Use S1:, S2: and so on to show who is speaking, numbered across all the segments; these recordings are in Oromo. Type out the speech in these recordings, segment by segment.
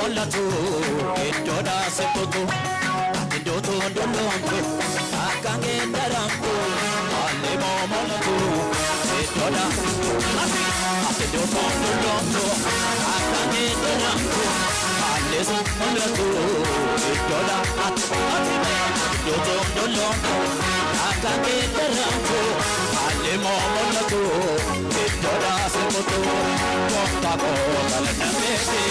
S1: Molatu, Doda Seputu, Doto Dolombo, Akange Darampo, Alemo Molatu, Doda, Doto Dolombo, Akange Darampo, Alesu Molatu, Doda, Doto Dolombo, Akange Darampo, Alemo Molatu, Doda Seputu, Dontako, Alenamete,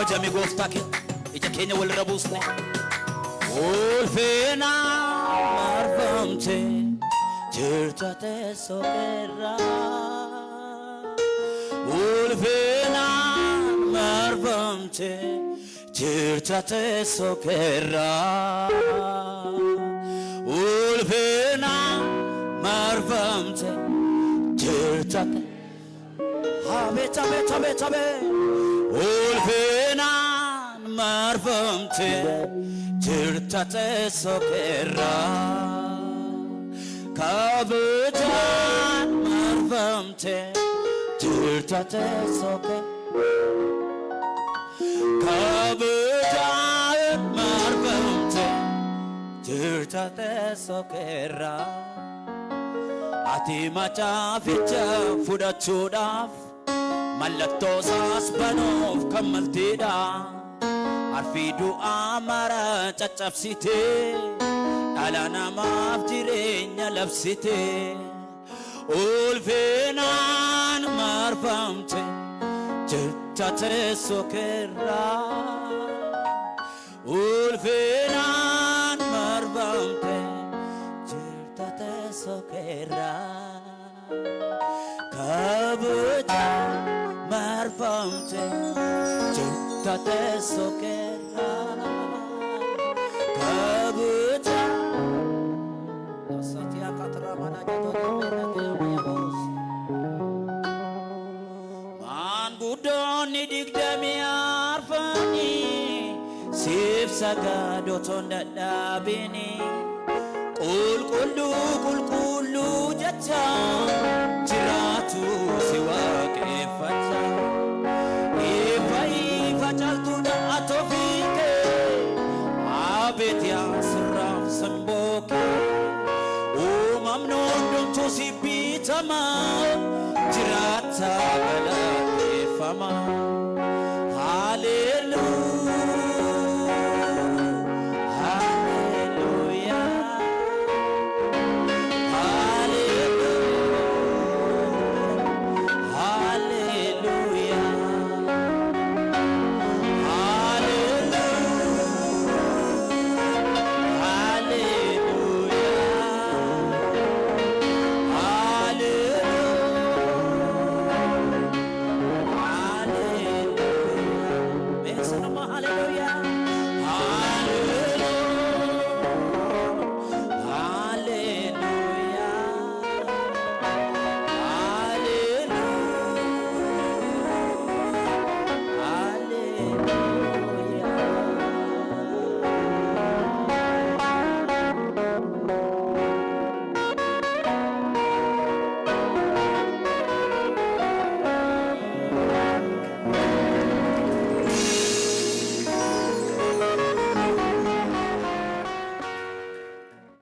S1: Jami Goftake, it's a Kenya will rabusne. Ulfena Marvamte, Churchate Sokera. Ulfena Marvamte, Churchate Sokera. Ulfena Marvamte, Churchate. Habe. Ulfenan marvamte jirtate sokera kabujan marvamte jirtate sokera kabujan marvamte jirtate sokera ati macha ficha fudachudaf Malatosas banof kamaltida Arfidu amara chachapsite Alana mafjirenya lapsite Ulfenan marfamte Chachate sokera Ulfenan marfamte Chachate sokera Kabuja marfamte Chachate sokera Kabuja Satia katramana jato Maanguddoonni digdamii arfanii siif sagaadoton dadhabini qulqulluu qulqulluu jecha jiraatu si waaqeffata ifa ifa caaltuudha atofiike abeet yaa sirraaf sanbooke uumamnoon dhumtuu si bitama jiraata galateeffama haleluuyaa